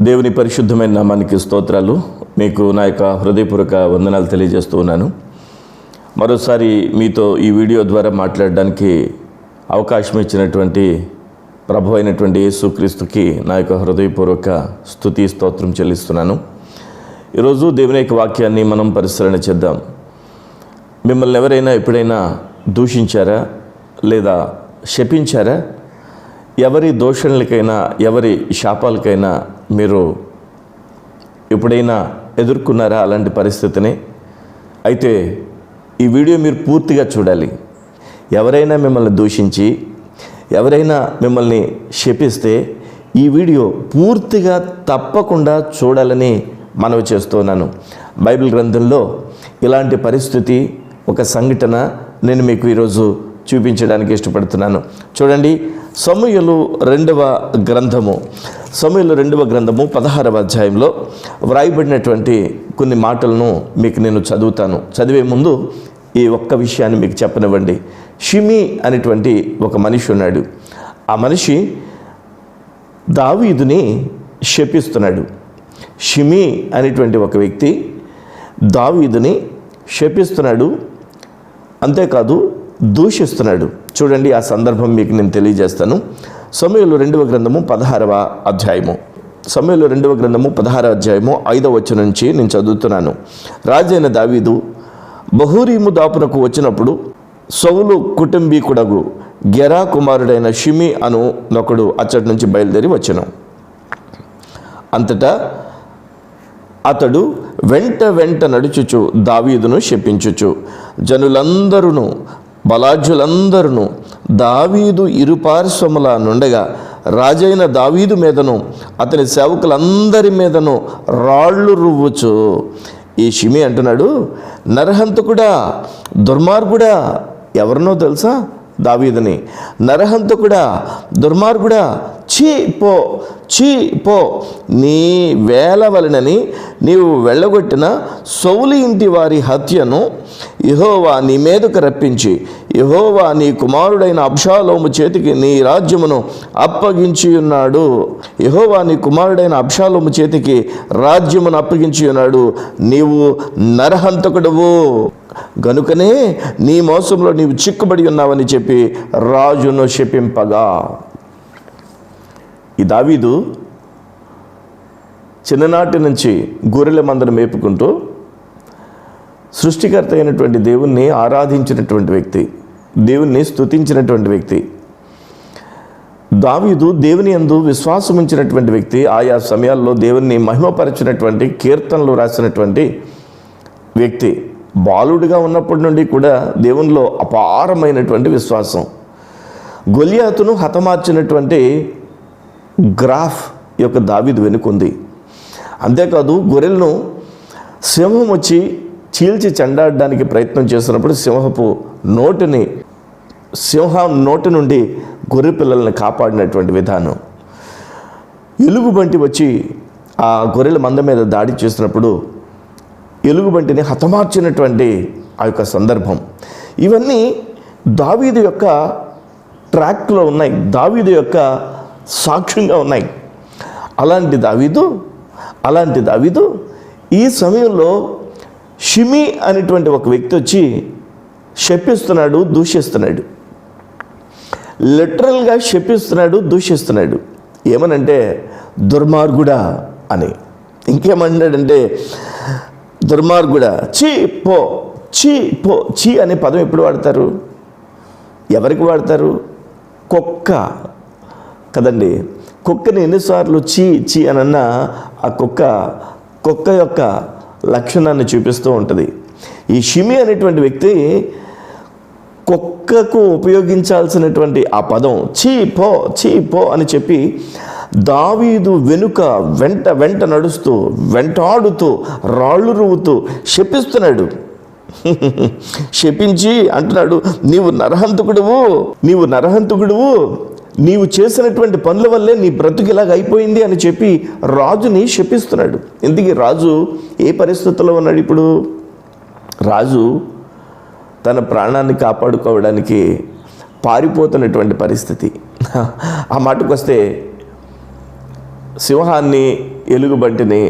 దేవుని పరిశుద్ధమైన నామానికి స్తోత్రాలు. మీకు నా యొక్క హృదయపూర్వక వందనాలు తెలియజేస్తూ ఉన్నాను. మరోసారి మీతో ఈ వీడియో ద్వారా మాట్లాడడానికి అవకాశం ఇచ్చినటువంటి ప్రభు అయినటువంటి యేసుక్రీస్తుకి నా యొక్క హృదయపూర్వక స్తుతి స్తోత్రం చెల్లిస్తున్నాను. ఈరోజు దేవుని యొక్క వాక్యాన్ని మనం పరిశీలన చేద్దాం. మిమ్మల్ని ఎవరైనా ఎప్పుడైనా దూషించారా లేదా శపించారా? ఎవరి దోషణలకైనా ఎవరి శాపాలకైనా మీరు ఎప్పుడైనా ఎదుర్కొన్నారా అలాంటి పరిస్థితిని? అయితే ఈ వీడియో మీరు పూర్తిగా చూడాలి. ఎవరైనా మిమ్మల్ని దూషించి ఎవరైనా మిమ్మల్ని శపిస్తే ఈ వీడియో పూర్తిగా తప్పకుండా చూడాలని మనవి చేస్తున్నాను. బైబిల్ గ్రంథంలో ఇలాంటి పరిస్థితి, ఒక సంఘటన నేను మీకు ఈరోజు చూపించడానికి ఇష్టపడుతున్నాను. చూడండి, సమూయేలు రెండవ గ్రంథము 16వ అధ్యాయంలో వ్రాయబడినటువంటి కొన్ని మాటలను మీకు నేను చదువుతాను. చదివే ముందు ఈ ఒక్క విషయాన్ని మీకు చెప్పనివ్వండి. షిమీ అనేటువంటి ఒక మనిషి ఉన్నాడు. ఆ మనిషి దావీదుని శపిస్తున్నాడు. షిమీ అనేటువంటి ఒక వ్యక్తి దావీదుని శపిస్తున్నాడు, అంతేకాదు దూషిస్తున్నాడు. చూడండి, ఆ సందర్భం మీకు నేను తెలియజేస్తాను. సమూయేలు 2వ గ్రంథము 16వ అధ్యాయము 16వ అధ్యాయము 5వ వచనం నుంచి నేను చదువుతున్నాను. రాజైన దావీదు బహూరీము దాపునకు వచ్చినప్పుడు సౌలు కుటుంబీకుడగు గెరా కుమారుడైన షిమీ అను నొకడు అచ్చటి నుంచి బయలుదేరి వచ్చెను. అంతటా అతడు వెంట నడుచుచు దావీదును శపించుచు, జనులందరూ బలాఢ్యులందరూ దావీదు ఇరుపార్శ్వముల నుండగా రాజైన దావీదు మీదను అతని సేవకులందరి మీదను రాళ్ళు రువ్వుచు. ఈ షిమీ అంటున్నాడు, నరహంతకుడా, దుర్మార్గుడా. ఎవరినో తెలుసా? దావీదుని. నరహంతకుడా, దుర్మార్గుడా, చీ పో, నీ వేల వలనని నీవు వెళ్ళగొట్టిన సౌలు ఇంటి వారి హత్యను యెహోవా నీ మీదకు రప్పించి యెహోవా నీ కుమారుడైన అబ్షాలోము చేతికి నీ రాజ్యమును అప్పగించి ఉన్నాడు. యెహోవా నీ కుమారుడైన అబ్షాలోము చేతికి రాజ్యమును అప్పగించి ఉన్నాడు. నీవు నరహంతకుడవు గనుకనే నీ మోసంలో నీవు చిక్కుబడి ఉన్నావని చెప్పి రాజును శపింపగా. ఈ దావీదు చిన్ననాటి నుంచి గొర్రెల మందను మేపుకుంటూ సృష్టికర్త అయినటువంటి దేవుణ్ణి ఆరాధించినటువంటి వ్యక్తి, దేవుణ్ణి స్తుతించినటువంటి వ్యక్తి. దావీదు దేవుని యందు విశ్వాసం ఉంచినటువంటి వ్యక్తి. ఆయా సమయాల్లో దేవుణ్ణి మహిమపరిచినటువంటి కీర్తనలు రాసినటువంటి వ్యక్తి. బాలుడిగా ఉన్నప్పటి నుండి కూడా దేవునిలో అపారమైనటువంటి విశ్వాసం. గొలియాతును హతమార్చినటువంటి గ్రాఫ్ యొక్క దావీదు వెనుకుంది. అంతేకాదు, గొర్రెలను సింహం వచ్చి చీల్చి చెండాడడానికి ప్రయత్నం చేస్తున్నప్పుడు సింహం నోటి నుండి గొర్రె పిల్లల్ని కాపాడినటువంటి విధానం. ఎలుగుబంటి వచ్చి ఆ గొర్రెల మంద మీద దాడి చేసినప్పుడు ఎలుగుబంటిని హతమార్చినటువంటి ఆ యొక్క సందర్భం. ఇవన్నీ దావీదు యొక్క ట్రాక్లో ఉన్నాయి, దావీదు యొక్క సాక్ష్యంగా ఉన్నాయి. అలాంటి దావీదు ఈ సమయంలో షిమీ అనేటువంటి ఒక వ్యక్తి వచ్చి శపిస్తున్నాడు, దూషిస్తున్నాడు. లిటరల్గా శపిస్తున్నాడు, దూషిస్తున్నాడు. ఏమనంటే దుర్మార్గుడా అని. ఇంకేమన్నాడంటే దుర్మార్గుడా, చీ పో. చీ అనే పదం ఎప్పుడు వాడతారు? ఎవరికి వాడతారు? కుక్క కదండి. కుక్కని ఎన్నిసార్లు చీ అనన్నా ఆ కుక్క యొక్క లక్షణాన్ని చూపిస్తూ ఉంటుంది. ఈ షిమీ అనేటువంటి వ్యక్తి కుక్కకు ఉపయోగించాల్సినటువంటి ఆ పదం చీ పో అని చెప్పి దావీదు వెంట నడుస్తూ వెంటాడుతూ రాళ్ళు రువ్వుతూ శపిస్తున్నాడు. శపించి అంటున్నాడు, నీవు నరహంతకుడువు, నీవు చేసినటువంటి పనుల వల్లే నీ బ్రతుకు ఇలాగ అయిపోయింది అని చెప్పి రాజుని శపిస్తున్నాడు. ఇంతకీ రాజు ఏ పరిస్థితుల్లో ఉన్నాడు? ఇప్పుడు రాజు తన ప్రాణాన్ని కాపాడుకోవడానికి పారిపోతున్నటువంటి పరిస్థితి. ఆ మాటకు వస్తే సింహాన్ని, ఎలుగుబంటిని,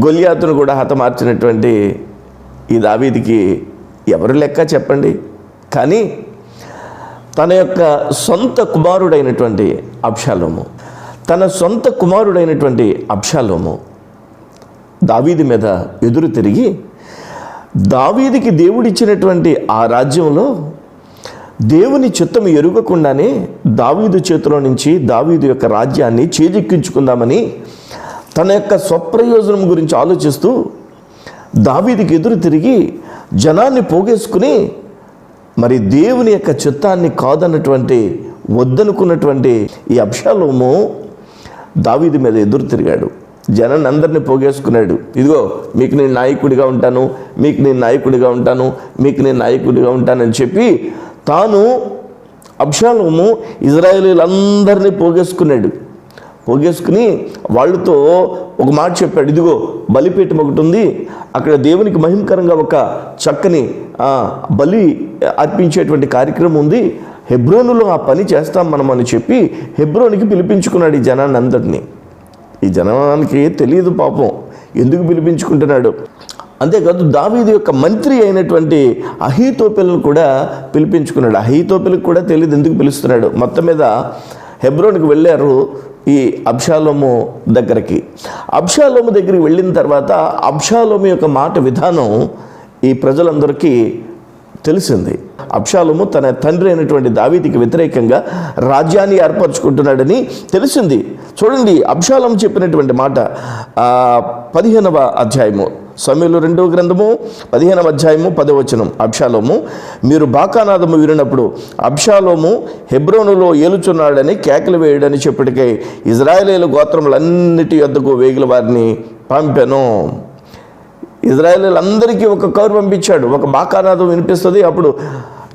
గొలియాతును కూడా హతమార్చినటువంటి ఈ దావీదుకి ఎవరు లెక్క చెప్పండి? కానీ తన యొక్క సొంత కుమారుడైనటువంటి అబ్షాలోము దావీదు మీద ఎదురు తిరిగి దావీదుకి దేవుడిచ్చినటువంటి ఆ రాజ్యంలో దేవుని చిత్తం ఎరుగకుండానే దావీదు చేతిలో నుంచి దావీదు యొక్క రాజ్యాన్ని చేజిక్కించుకుందామని తన యొక్క స్వప్రయోజనం గురించి ఆలోచిస్తూ దావీదుకి ఎదురు తిరిగి జనాన్ని పోగేసుకుని మరి దేవుని యొక్క చిత్తాన్ని కాదన్నటువంటి వద్దనుకున్నటువంటి ఈ అబ్షాలోము దావీదు మీద ఎదురు తిరిగాడు. జనాన్ని అందరినీ పోగేసుకున్నాడు. ఇదిగో మీకు నేను నాయకుడిగా ఉంటాను, మీకు నేను నాయకుడిగా ఉంటాను, మీకు నేను నాయకుడిగా ఉంటానని చెప్పి తాను అబ్షాలోము ఇజ్రాయేలీలందరినీ పోగేసుకుని వాళ్ళతో ఒక మాట చెప్పాడు. ఇదిగో బలిపీఠం ఒకటి ఉంది, అక్కడ దేవునికి మహిమకరంగా ఒక చక్కని బలి అర్పించేటువంటి కార్యక్రమం ఉంది, హెబ్రోనులో ఆ పని చేస్తాం మనం అని చెప్పి హెబ్రోనికి పిలిపించుకున్నాడు ఈ జనాన్ని అందరినీ. ఈ జనానికి తెలియదు పాపం ఎందుకు పిలిపించుకుంటున్నాడు. అంతేకాదు దావీదు యొక్క మంత్రి అయినటువంటి అహీతోపెలను కూడా పిలిపించుకున్నాడు. అహీతోపెలకు కూడా తెలియదు ఎందుకు పిలుస్తున్నాడు. మొత్తం మీద హెబ్రోన్కి వెళ్ళారు ఈ అబ్షాలోము దగ్గరికి. అబ్షాలోము దగ్గరికి వెళ్ళిన తర్వాత అబ్షాలోము యొక్క మాట విధానం ఈ ప్రజలందరికీ తెలిసింది. అబ్షాలోము తన తండ్రి అయినటువంటి దావీదుకి వ్యతిరేకంగా రాజ్యాన్ని ఏర్పరచుకుంటున్నాడని తెలిసింది. చూడండి అబ్షాలోము చెప్పినటువంటి మాట 15వ అధ్యాయము సమూయేలు 2వ గ్రంథము 15వ అధ్యాయము 10వ వచనం. అబ్షాలోము మీరు బాకానాదము వినినప్పుడు అబ్షాలోము హెబ్రోనులో ఏలుచున్నాడని కేకలు వేయడని చెప్పటికై ఇజ్రాయేలీల గోత్రములన్నిటి యొద్దకు వేగుల వారిని పంపెను. ఇజ్రాయేలీలందరికీ ఒక కౌరు పంపించాడు. ఒక బాకానాదం వినిపిస్తుంది, అప్పుడు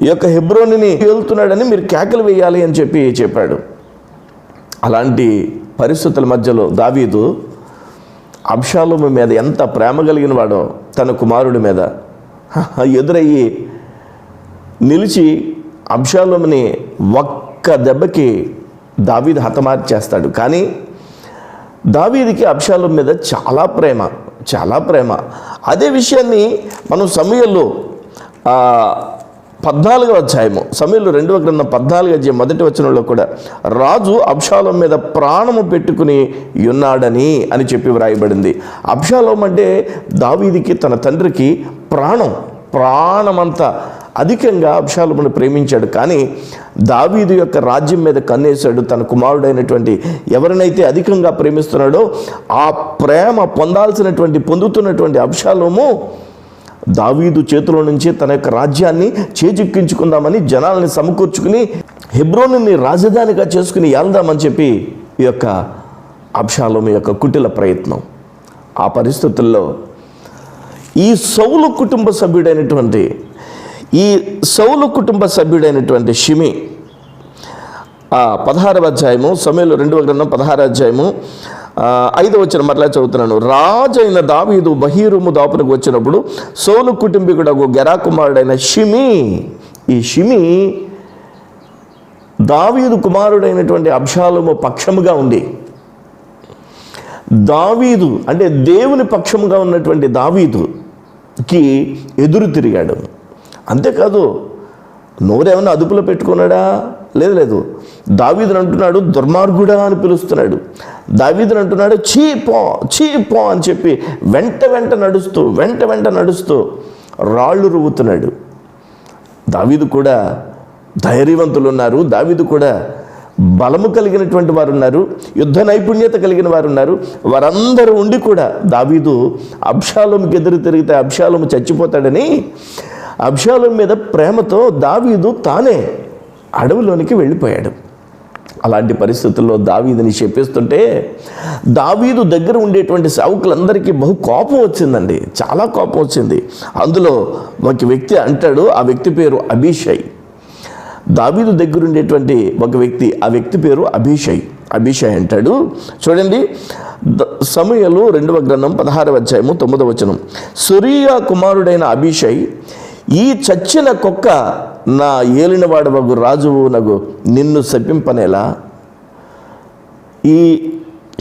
ఈ యొక్క హెబ్రోనుని ఏలుతున్నాడని మీరు కేకలు వేయాలి అని చెప్పాడు. అలాంటి పరిస్థితుల మధ్యలో దావీదు అబ్షాలోము మీద ఎంత ప్రేమ కలిగిన వాడో తన కుమారుడి మీద ఎదురయ్యి నిలిచి అబ్షాలోముని ఒక్క దెబ్బకి దావీదు హతమార్చేస్తాడు. కానీ దావీదుకి అబ్షాలోము మీద చాలా ప్రేమ. అదే విషయాన్ని మనం సమూయేలు 14వ అధ్యాయము సమూయేలు 2వ గ్రంథం 14వ అధ్యాయం 1వ వచనంలో కూడా రాజు అబ్షాలోము మీద ప్రాణము పెట్టుకుని ఉన్నాడని అని చెప్పి వ్రాయబడింది. అబ్షాలోము అంటే దావీదుకి తన తండ్రికి ప్రాణమంతా అధికంగా అబ్షాలోమును ప్రేమించాడు. కానీ దావీదు యొక్క రాజ్యం మీద కన్నేశాడు. తన కుమారుడైనటువంటి ఎవరినైతే అధికంగా ప్రేమిస్తున్నాడో ఆ ప్రేమ పొందుతున్నటువంటి అబ్షాలోము దావీదు చేతిలో నుంచి తన యొక్క రాజ్యాన్ని చేజిక్కించుకుందామని జనాల్ని సమకూర్చుకుని హెబ్రోనుని రాజధానిగా చేసుకుని వెళ్దామని చెప్పి ఈ యొక్క అబ్షాలోము యొక్క కుటిల ప్రయత్నం. ఆ పరిస్థితుల్లో ఈ సౌలు కుటుంబ సభ్యుడైనటువంటి షిమి 16వ అధ్యాయము సమూయేలు 2వ గ్రంథం 16వ అధ్యాయము 5వ వచనం మరలా చదువుతున్నాను. రాజైన దావీదు బహీరుము దాపునకు వచ్చినప్పుడు సౌలు కుటుంబీకుడు గెరా కుమారుడైన ఈ షిమి దావీదు కుమారుడైనటువంటి అబ్షాలోము పక్షముగా ఉండి దావీదు అంటే దేవుని పక్షముగా ఉన్నటువంటి దావీదుకి ఎదురు తిరిగాడు. అంతేకాదు నోరేమన్నా అదుపులో పెట్టుకున్నాడా? లేదు. దావీదుని అంటున్నాడు దుర్మార్గుడా అని పిలుస్తున్నాడు. దావీదుని అంటున్నాడు చీపో అని చెప్పి వెంట నడుస్తూ రాళ్ళు రువ్వుతున్నాడు. దావీదు కూడా ధైర్యవంతులు ఉన్నారు, దావీదు కూడా బలము కలిగినటువంటి వారు ఉన్నారు, యుద్ధ నైపుణ్యత కలిగిన వారు ఉన్నారు. వారందరూ ఉండి కూడా దావీదు అబ్షాలోముకి ఎదురు తిరిగితే అబ్షాలోము చచ్చిపోతాడని అబ్షాలోము మీద ప్రేమతో దావీదు తానే అడవిలోనికి వెళ్ళిపోయాడు. అలాంటి పరిస్థితుల్లో దావీదుని చెప్పేస్తుంటే దావీదు దగ్గర ఉండేటువంటి సేవకులందరికీ బహు కోపం వచ్చిందండి, చాలా కోపం వచ్చింది. అందులో ఒక వ్యక్తి అంటాడు, ఆ వ్యక్తి పేరు అబీషై. దావీదు దగ్గర ఉండేటువంటి ఒక వ్యక్తి, ఆ వ్యక్తి పేరు అబీషై అంటాడు. చూడండి సమూయేలు 2వ గ్రంథం 16వ అధ్యాయము 9వ వచనం. సురియా కుమారుడైన అబీషై ఈ చచ్చిన కుక్క నా ఏలినవాడవగు రాజువు నగు నిన్ను శపింపనేలా. ఈ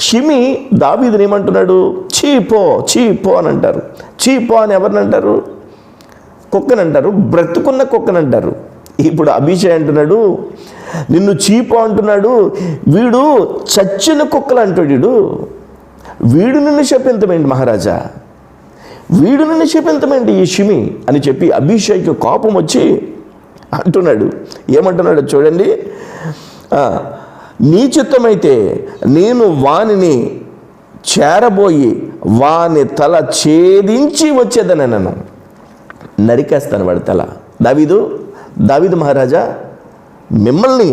షిమి దావీదుని ఏమంటున్నాడు? చీపో అని అంటారు. చీపో అని ఎవరిని అంటారు? కుక్కని అంటారు, బ్రతుకున్న కుక్కని అంటారు. ఇప్పుడు అభిషేక్ అంటున్నాడు, నిన్ను చీపో అంటున్నాడు. వీడు చచ్చిన కుక్కలు అంటాడు. వీడు నిన్ను శపించమేంటి మహారాజా, వీడు నిన్ను శపించమేంటి ఈ షిమి అని చెప్పి అభిషేక్ కోపం వచ్చి అంటున్నాడు. ఏమంటున్నాడు చూడండి, నీ చిత్తమైతే నేను వానిని చేరబోయి వాని తల ఛేదించి వచ్చేదని నన్ను నరికేస్తాను వాడి తల. దావీదు మహారాజా, మిమ్మల్ని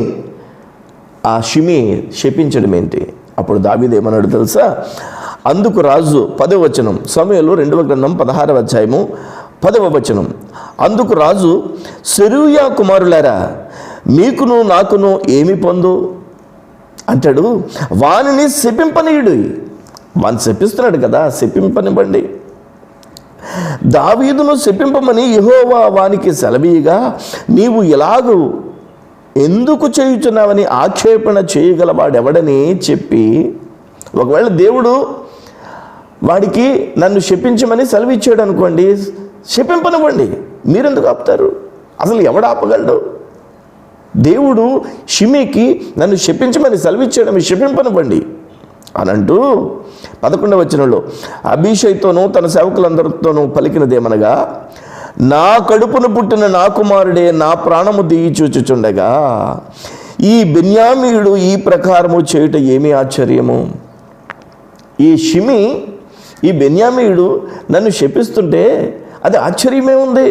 ఆ షిమి శపించడం ఏంటి? అప్పుడు దావీదు ఏమన్నాడు తెలుసా? అందుకు రాజు 10వ వచనం, సమూయేలు 2వ గ్రంథం 16వ అధ్యాయము 10వ వచనం. అందుకు రాజు, సెరూయా కుమారులారా, మీకును నాకును ఏమి పొందు అంటాడు. వానిని శపింపనీయుడు. వాని శపిస్తున్నాడు కదా, శపింపనివ్వండి. దావీదును శపింపమని యెహోవా వానికి సెలవీయగా నీవు ఇలాగూ ఎందుకు చేయుచున్నావని ఆక్షేపణ చేయగలవాడెవడని చెప్పి, ఒకవేళ దేవుడు వాడికి నన్ను శపించమని సెలవిచ్చాడు అనుకోండి, శపింపనివ్వండి. మీరెందుకు ఆపుతారు? అసలు ఎవడు ఆపగలడు? దేవుడు షిమికి నన్ను శపించమని సెలవిచ్చాడు, శపింపనివ్వండి అని అంటూ 11వ వచనంలో అభిషేక్తోనూ తన సేవకులందరితోనూ పలికినదేమనగా, నా కడుపును పుట్టిన నా కుమారుడే నా ప్రాణము దిగి చూచుచుండగా ఈ బెన్యామీయుడు ఈ ప్రకారము చేయుట ఏమి ఆశ్చర్యము? ఈ షిమి, ఈ బెన్యామీయుడు నన్ను శపిస్తుంటే అది ఆశ్చర్యమే ఉంది.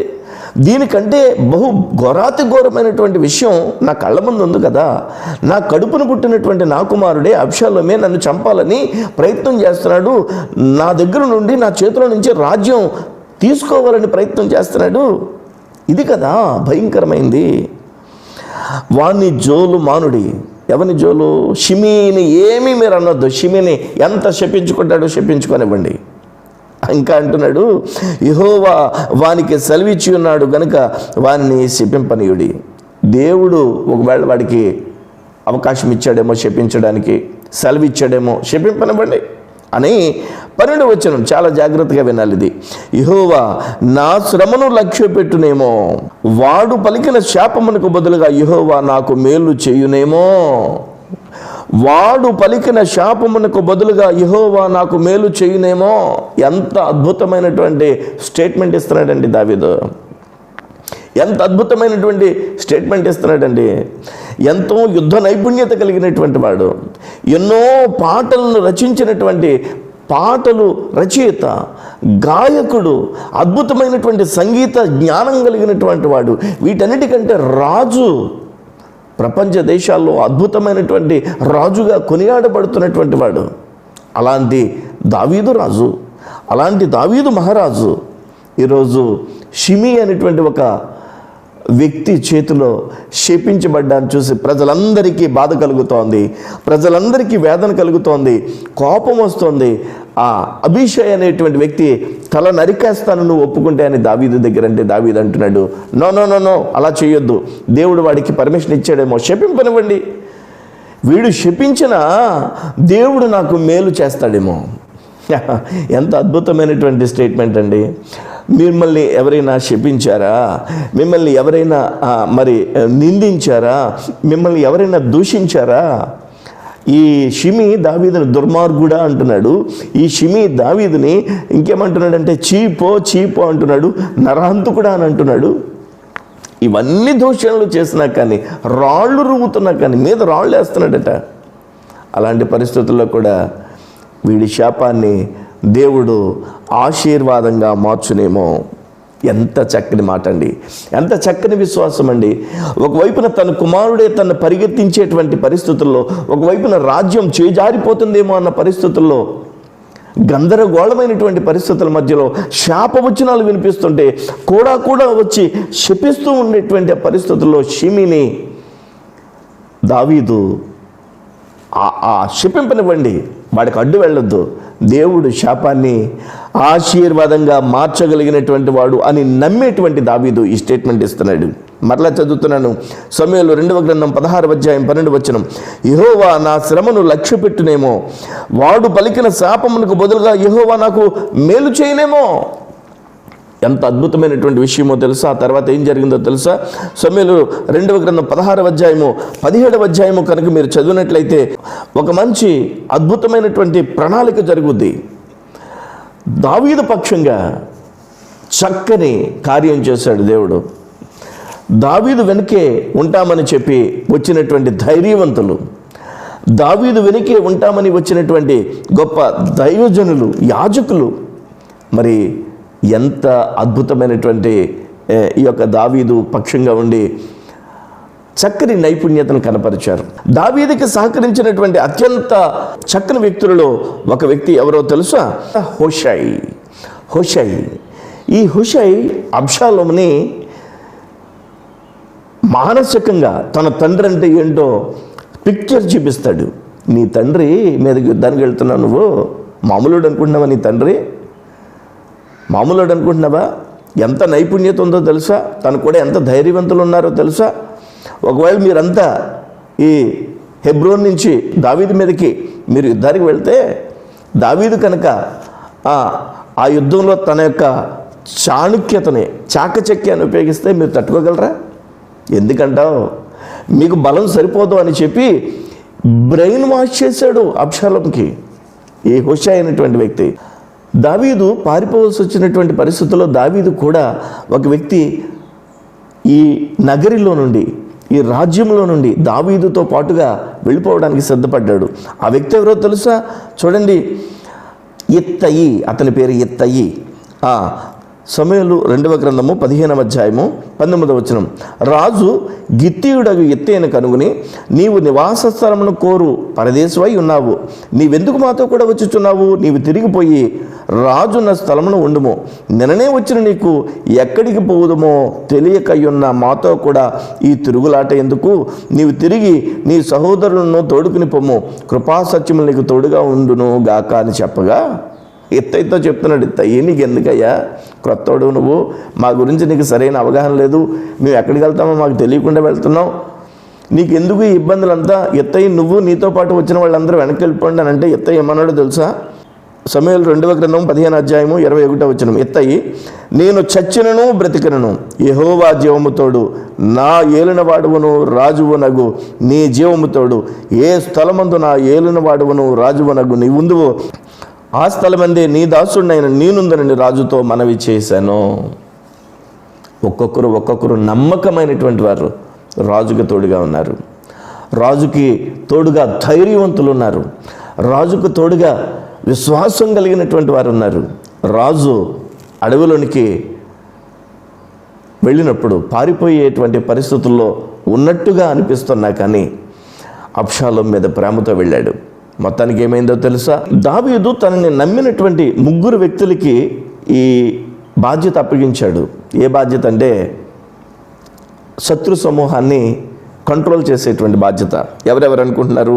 దీనికంటే బహు ఘోరాతిఘోరమైనటువంటి విషయం నా కళ్ళ ముందు ఉంది కదా. నా కడుపును పుట్టినటువంటి నా కుమారుడే అబ్షాలోమే నన్ను చంపాలని ప్రయత్నం చేస్తున్నాడు. నా దగ్గర నుండి, నా చేతిలో నుంచి రాజ్యం తీసుకోవాలని ప్రయత్నం చేస్తున్నాడు. ఇది కదా భయంకరమైంది. వాణ్ణి జోలు మానుడి. ఎవరిని జోలు? షిమిని ఏమీ మీరు అనొద్దు. షిమిని ఎంత శపించుకుంటాడో శపించుకొనివ్వండి. ఇంకా అంటున్నాడు, యెహోవా వానికి సెలవిచ్చి ఉన్నాడు గనుక వానిని శపింపనీయుడి. దేవుడు ఒకవేళ వాడికి అవకాశం ఇచ్చాడేమో శపించడానికి, సెలవిచ్చాడేమో, శపింపనివ్వండి అని 12వ వచనం చాలా జాగ్రత్తగా వినాలి. ఇది యెహోవా నా శ్రమను లక్ష్యపెట్టునేమో, వాడు పలికిన శాపమునకు బదులుగా యెహోవా నాకు మేలు చేయునేమో. వాడు పలికిన శాపమునకు బదులుగా యెహోవా నాకు మేలు చేయునేమో. ఎంత అద్భుతమైనటువంటి స్టేట్మెంట్ ఇస్తున్నాడండి దావీదు. ఎంత అద్భుతమైనటువంటి స్టేట్మెంట్ ఇస్తున్నాడండి. ఎంతో యుద్ధ నైపుణ్యత కలిగినటువంటి వాడు, ఎన్నో పాటలను రచించినటువంటి పాటలు రచయిత, గాయకుడు, అద్భుతమైనటువంటి సంగీత జ్ఞానం కలిగినటువంటి వాడు, వీటన్నిటికంటే రాజు, ప్రపంచ దేశాల్లో అద్భుతమైనటువంటి రాజుగా కొనియాడబడుతున్నటువంటి వాడు. అలాంటి దావీదు రాజు, అలాంటి దావీదు మహారాజు ఈరోజు షిమి అనేటువంటి ఒక వ్యక్తి చేతిలో శపించబడ్డాన్ని చూసి ప్రజలందరికీ బాధ కలుగుతోంది, ప్రజలందరికీ వేదన కలుగుతోంది, కోపం వస్తోంది. ఆ అభిషేక్ అనేటువంటి వ్యక్తి తల నరికేస్తాను నువ్వు ఒప్పుకుంటే అని దావీదు దగ్గర అంటే దావీదు అంటున్నాడు, నో నో నో నో, అలా చేయొద్దు. దేవుడు వాడికి పర్మిషన్ ఇచ్చాడేమో, శపింపనివ్వండి. వీడు శపించినా దేవుడు నాకు మేలు చేస్తాడేమో. ఎంత అద్భుతమైనటువంటి స్టేట్మెంట్ అండి. మిమ్మల్ని ఎవరైనా శపించారా? మిమ్మల్ని ఎవరైనా మరి నిందించారా? మిమ్మల్ని ఎవరైనా దూషించారా? ఈ షిమి దావీదుని దుర్మార్గుడా అంటున్నాడు. ఈ షిమి దావీదుని ఇంకేమంటున్నాడంటే చీపో అంటున్నాడు, నరహంతకుడా అని అంటున్నాడు. ఇవన్నీ దూషణలు చేసినా కానీ, రాళ్ళు రువ్వుతున్నా కానీ మీద రాళ్ళు వేస్తున్నాడట. అలాంటి పరిస్థితుల్లో కూడా వీడి శాపాన్ని దేవుడు ఆశీర్వాదంగా మార్చునేమో. ఎంత చక్కని మాట అండి, ఎంత చక్కని విశ్వాసం అండి. ఒకవైపున తన కుమారుడే తను పరిగెత్తించేటువంటి పరిస్థితుల్లో, ఒకవైపున రాజ్యం చేజారిపోతుందేమో అన్న పరిస్థితుల్లో, గందరగోళమైనటువంటి పరిస్థితుల మధ్యలో శాపవచనాలు వినిపిస్తుంటే కూడా వచ్చి శపిస్తూ ఉండేటువంటి పరిస్థితుల్లో షిమిని దావీదు ఆ శపింపనివ్వండి, వాడికి అడ్డు వెళ్ళొద్దు. దేవుడు శాపాన్ని ఆశీర్వాదంగా మార్చగలిగినటువంటి వాడు అని నమ్మేటువంటి దావీదు ఈ స్టేట్మెంట్ ఇస్తున్నాడు. మరలా చదువుతున్నాను. సమూయేలు 2వ గ్రంథం 16వ అధ్యాయం 12వ వచనం. యెహోవా నా శ్రమను లక్ష్యపెట్టునేమో, వాడు పలికిన శాపమునకు బదులుగా యెహోవా నాకు మేలు చేయనేమో. ఎంత అద్భుతమైనటువంటి విషయమో తెలుసా? ఆ తర్వాత ఏం జరిగిందో తెలుసా? సమూయేలు 2వ గ్రంథం 16వ అధ్యాయము 17వ అధ్యాయము కనుక మీరు చదివినట్లయితే ఒక మంచి అద్భుతమైనటువంటి ప్రణాళిక జరుగుద్ది. దావీదు పక్షంగా చక్కని కార్యం చేశాడు దేవుడు. దావీదు వెనుకే ఉంటామని చెప్పి వచ్చినటువంటి ధైర్యవంతులు, దావీదు వెనుకే ఉంటామని వచ్చినటువంటి గొప్ప దైవజనులు, యాజకులు, మరి ఎంత అద్భుతమైనటువంటి ఈ యొక్క దావీదు పక్షంగా ఉండి చక్కని నైపుణ్యతను కనపరిచారు. దావీదుకి సహకరించినటువంటి అత్యంత చక్కని వ్యక్తులలో ఒక వ్యక్తి ఎవరో తెలుసా? హుషై. ఈ హుషై అబ్షాలోముని మానసికంగా తన తండ్రి అంటే ఏంటో పిక్చర్ చూపిస్తాడు. నీ తండ్రి మీదకి యుద్ధానికి వెళ్తున్నావు, నువ్వు మామూలుడు అనుకుంటున్నావా? నీ తండ్రి మామూలుడు అనుకుంటున్నావా? ఎంత నైపుణ్యత ఉందో తెలుసా? తను కూడా ఎంత ధైర్యవంతులు ఉన్నారో తెలుసా? ఒకవేళ మీరంతా ఈ హెబ్రోన్ నుంచి దావీదు మీదకి మీరు యుద్ధానికి వెళ్తే, దావీదు కనుక ఆ యుద్ధంలో తన యొక్క చాణుక్యతని, చాకచక్యాన్ని ఉపయోగిస్తే మీరు తట్టుకోగలరా? ఎందుకంటావు? మీకు బలం సరిపోదు అని చెప్పి బ్రెయిన్ వాష్ చేశాడు అబ్షాలోంకి ఈ హుషై అయినటువంటి వ్యక్తి. దావీదు పారిపోవలసి వచ్చినటువంటి పరిస్థితుల్లో దావీదు కూడా ఒక వ్యక్తి ఈ నగరిలో నుండి, ఈ రాజ్యంలో నుండి దావీదుతో పాటుగా వెళ్ళిపోవడానికి సిద్ధపడ్డాడు. ఆ వ్యక్తి ఎవరో తెలుసా? చూడండి, ఇత్తయి, అతని పేరు ఇత్తయి. సమూయేలు 2వ గ్రంథము 15వ అధ్యాయము 19వ వచనం. రాజు గిత్తీయుడగు ఇత్తయిని కనుగొని, నీవు నివాస స్థలమును కోరు పరదేశమై ఉన్నావు, నీవెందుకు మాతో కూడా వచ్చుచున్నావు? నీవు తిరిగిపోయి రాజున్న స్థలమును ఉండుము. నిన్ననే వచ్చిన నీకు ఎక్కడికి పోదుమో తెలియకయున్న మాతో కూడా ఈ తిరుగులాట ఎందుకు? నీవు తిరిగి నీ సహోదరులను తోడుకుని పొమ్ము, కృపాసత్యములు నీకు తోడుగా ఉండును గాక అని చెప్పగా, ఎత్తైతో చెప్తున్నాడు, ఇత్తయ్యి నీకు ఎందుకయ్యా, క్రొత్తోడు నువ్వు, మా గురించి నీకు సరైన అవగాహన లేదు, మేము ఎక్కడికి వెళ్తామో మాకు తెలియకుండా వెళ్తున్నావు, నీకెందుకు ఈ ఇబ్బందులంతా? ఎత్తయ్యి నువ్వు నీతో పాటు వచ్చిన వాళ్ళందరూ వెనక్కి వెళ్ళిపోండి అని అంటే ఎత్తయ్యి ఏమన్నాడో తెలుసా? సమూయేలు 2వ గ్రంథం 15వ అధ్యాయము 21వ వచనం. ఎత్తయి, నేను చచ్చినను బ్రతికినను యెహోవా జీవముతోడు, నా ఏలిన వాడువను రాజువనగు నీ జీవముతోడు, ఏ స్థలమందు నా ఏలిన వాడువను రాజువనగు నీ ఉందువో ఆ స్థలమందే నీ దాసుడినైన నేనుందనని రాజుతో మనవి చేశాను. ఒక్కొక్కరు నమ్మకమైనటువంటి వారు రాజుకి తోడుగా ఉన్నారు. రాజుకి తోడుగా ధైర్యవంతులు ఉన్నారు. రాజుకు తోడుగా విశ్వాసం కలిగినటువంటి వారు ఉన్నారు. రాజు అడవిలోనికి వెళ్ళినప్పుడు పారిపోయేటువంటి పరిస్థితుల్లో ఉన్నట్టుగా అనిపిస్తున్నా కానీ అబ్షాలోము మీద ప్రేమతో వెళ్ళాడు. మొత్తానికి ఏమైందో తెలుసా? దావీదు తనని నమ్మినటువంటి 3 వ్యక్తులకి ఈ బాధ్యత అప్పగించాడు. ఏ బాధ్యత అంటే శత్రు సమూహాన్ని కంట్రోల్ చేసేటువంటి బాధ్యత. ఎవరెవరు అనుకుంటున్నారు?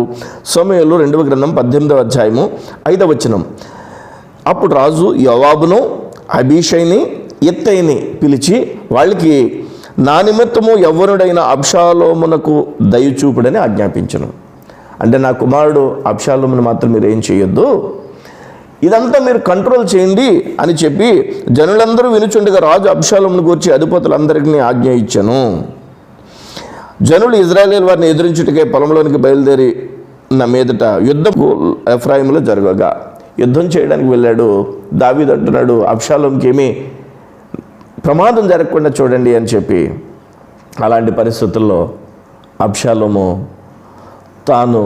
సమూయేలు 2వ గ్రంథం 18వ అధ్యాయము 5వ వచనం. అప్పుడు రాజు యోవాబును అబీషైని ఇత్తయిని పిలిచి వాళ్ళకి, నా నిమిత్తము యవ్వనుడైన అబ్షాలోమునకు దయచూపుడని ఆజ్ఞాపించను. అంటే నా కుమారుడు అబ్షాలోమును మాత్రం మీరు ఏం చేయొద్దు, ఇదంతా మీరు కంట్రోల్ చేయండి అని చెప్పి జనులందరూ వినుచుండగా రాజు అబ్షాలోమును గూర్చి అధిపతులందరికీ ఆజ్ఞ ఇచ్చాను. జనులు ఇజ్రాయేలీయుల వారిని ఎదిరించుటకే పొలంలోనికి బయలుదేరి నా మీదట యుద్ధం ఎఫ్రాయిములో జరగగా, యుద్ధం చేయడానికి వెళ్ళాడు. దావీదు అంటున్నాడు, అబ్షాలోముకి ఏమీ ప్రమాదం జరగకుండా చూడండి అని చెప్పి. అలాంటి పరిస్థితుల్లో అబ్షాలోము తాను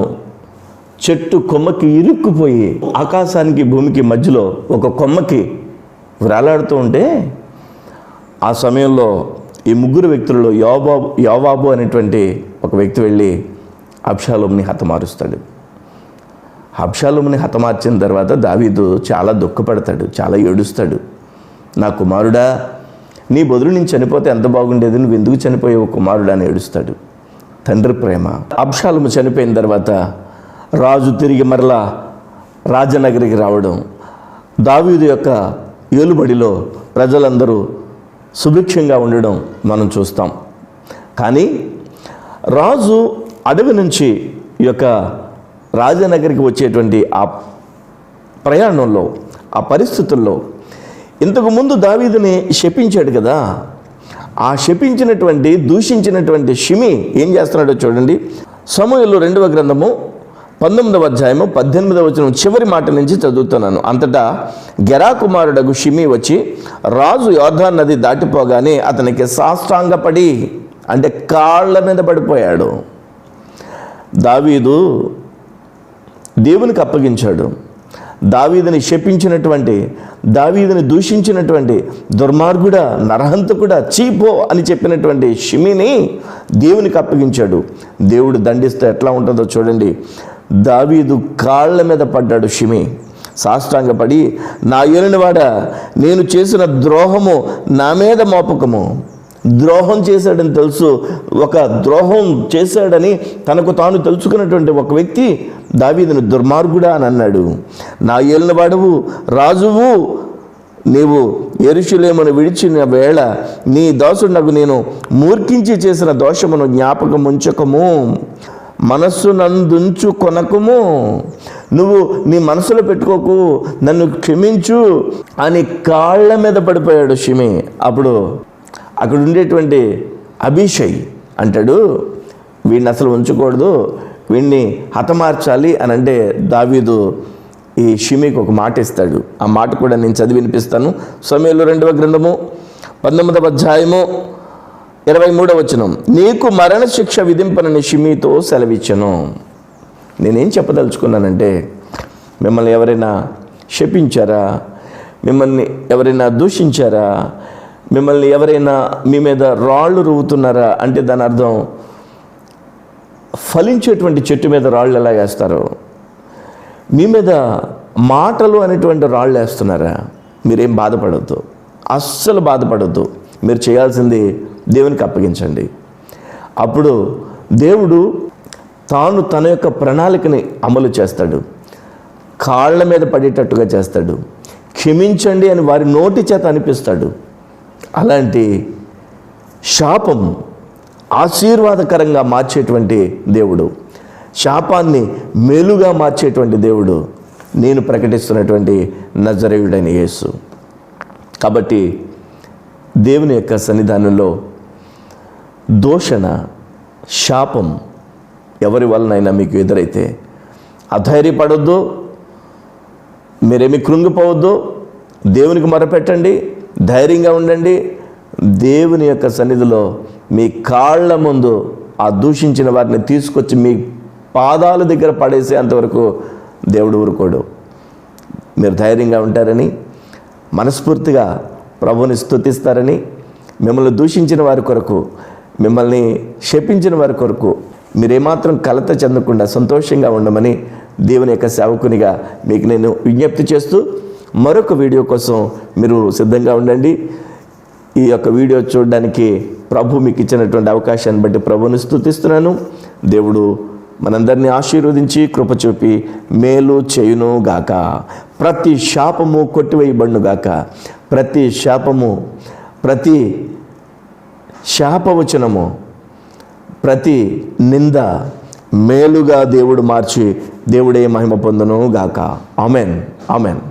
చెట్టు కొమ్మకి ఇరుక్కుపోయి ఆకాశానికి భూమికి మధ్యలో ఒక కొమ్మకి వేలాడుతూ ఉంటే, ఆ సమయంలో ఈ 3 వ్యక్తులలో యోవాబు అనేటువంటి ఒక వ్యక్తి వెళ్ళి అబ్షాలోముని హతమారుస్తాడు. అబ్షాలోముని హతమార్చిన తర్వాత దావీదు చాలా దుఃఖపడతాడు, చాలా ఏడుస్తాడు. నా కుమారుడా, నీ బదులు నేను చనిపోతే ఎంత బాగుండేది, నువ్వు ఎందుకు చనిపోయావు కుమారుడా అని ఏడుస్తాడు. తండ్రి ప్రేమ. అబ్షాలోము చనిపోయిన తర్వాత రాజు తిరిగి మరలా రాజనగరికి రావడం, దావీదు యొక్క ఏలుబడిలో ప్రజలందరూ సుభిక్షంగా ఉండడం మనం చూస్తాం. కానీ రాజు అడవి నుంచి ఈ యొక్క రాజనగరికి వచ్చేటువంటి ఆ ప్రయాణంలో, ఆ పరిస్థితుల్లో ఇంతకుముందు దావీదుని శపించాడు కదా, ఆ శపించినటువంటి దూషించినటువంటి షిమి ఏం చేస్తున్నాడో చూడండి. సమూయేలు 2వ గ్రంథము 19వ అధ్యాయము 18వ వచనం చివరి మాట నుంచి చదువుతున్నాను. అంతటా గెరా కుమారుడగు షిమి వచ్చి రాజు యోర్దాను నది దాటిపోగానే అతనికి సాష్టాంగపడి, అంటే కాళ్ళ మీద పడిపోయాడు. దావీదు దేవునికి అప్పగించాడు. దావీదుని శపించినటువంటి, దావీదుని దూషించినటువంటి దుర్మార్గుడా, నరహంతకుడా, చీపో అని చెప్పినటువంటి షిమిని దేవునికి అప్పగించాడు. దేవుడు దండిస్తే ఎట్లా ఉంటుందో చూడండి. దావీదు కాళ్ళ మీద పడ్డాడు షిమి, సాష్టాంగపడి, నా యేలినవాడా, నేను చేసిన ద్రోహము నా మీద మోపకము. ద్రోహం చేశాడని తెలుసు, ఒక ద్రోహం చేశాడని తనకు తాను తెలుసుకున్నటువంటి ఒక వ్యక్తి దావీదును దుర్మార్గుడా అని అన్నాడు. నా యేలినవాడవు, రాజువు, నీవు యెరూషలేమును విడిచిన వేళ నీ దాసుడగు నేను మూర్ఖించి చేసిన దోషమును జ్ఞాపకం ఉంచకము, మనస్సు నందుంచు కొనకము. నువ్వు నీ మనసులో పెట్టుకోకు, నన్ను క్షమించు అని కాళ్ళ మీద పడిపోయాడు షిమి. అప్పుడు అక్కడ ఉండేటువంటి అభిషై అంటాడు, వీడిని అసలు ఉంచకూడదు, వీడిని హతమార్చాలి అని అంటే దావీదు ఈ షిమికి ఒక మాట ఇస్తాడు. ఆ మాట కూడా నేను చదివి వినిపిస్తాను. సమూయేలు 2వ గ్రంథము 19వ అధ్యాయము 23వ వచనం. నీకు మరణశిక్ష విధింపనని షిమితో సెలవిచ్చను. నేనేం చెప్పదలుచుకున్నానంటే, మిమ్మల్ని ఎవరైనా శపించారా, మిమ్మల్ని ఎవరైనా దూషించారా, మిమ్మల్ని ఎవరైనా మీ మీద రాళ్ళు రువ్వుతున్నారా అంటే దాని అర్థం ఫలించేటువంటి చెట్టు మీద రాళ్ళు ఎలా వేస్తారో మీ మీద మాటలు అనేటువంటి రాళ్ళు వేస్తున్నారా, మీరేం బాధపడద్దు, అస్సలు బాధపడద్దు. మీరు చేయాల్సింది దేవునికి అప్పగించండి. అప్పుడు దేవుడు తాను తన యొక్క ప్రణాళికని అమలు చేస్తాడు, కాళ్ళ మీద పడేటట్టుగా చేస్తాడు, క్షమించండి అని వారి నోటి చేత అనిపిస్తాడు. అలాంటి శాపం ఆశీర్వాదకరంగా మార్చేటువంటి దేవుడు, శాపాన్ని మేలుగా మార్చేటువంటి దేవుడు నేను ప్రకటిస్తున్నటువంటి నజరేయుడైన యేసు. కాబట్టి దేవుని యొక్క సన్నిధానంలో దూషణ, శాపం ఎవరి వలనైనా మీకు ఎదురైతే అధైర్యపడొద్దు, మీరేమి కృంగిపోవద్దు, దేవునికి మొరపెట్టండి, ధైర్యంగా ఉండండి. దేవుని యొక్క సన్నిధిలో మీ కాళ్ళ ముందు ఆ దూషించిన వారిని తీసుకొచ్చి మీ పాదాల దగ్గర పడేసే అంతవరకు దేవుడు ఊరుకోడు. మీరు ధైర్యంగా ఉంటారని, మనస్ఫూర్తిగా ప్రభువుని స్తుతిస్తారని, మిమ్మల్ని దూషించిన వారి కొరకు, మిమ్మల్ని శపించిన వారి కొరకు మీరేమాత్రం కలత చెందకుండా సంతోషంగా ఉండమని దేవుని యొక్క సేవకునిగా మీకు నేను విజ్ఞప్తి చేస్తూ, మరొక వీడియో కోసం మీరు సిద్ధంగా ఉండండి. ఈ యొక్క వీడియో చూడడానికి ప్రభు మీకు ఇచ్చినటువంటి అవకాశాన్ని బట్టి ప్రభువుని స్తుతిస్తున్నాను. దేవుడు మనందరినీ ఆశీర్వదించి కృప చూపి మేలు చేయును గాక. ప్రతి శాపము కొట్టివేయబడును గాక. ప్రతి శాపము, ప్రతి శాపవచనము, ప్రతి నింద మేలుగా దేవుడు మార్చి దేవుడే మహిమ పొందును గాక. Amen, amen.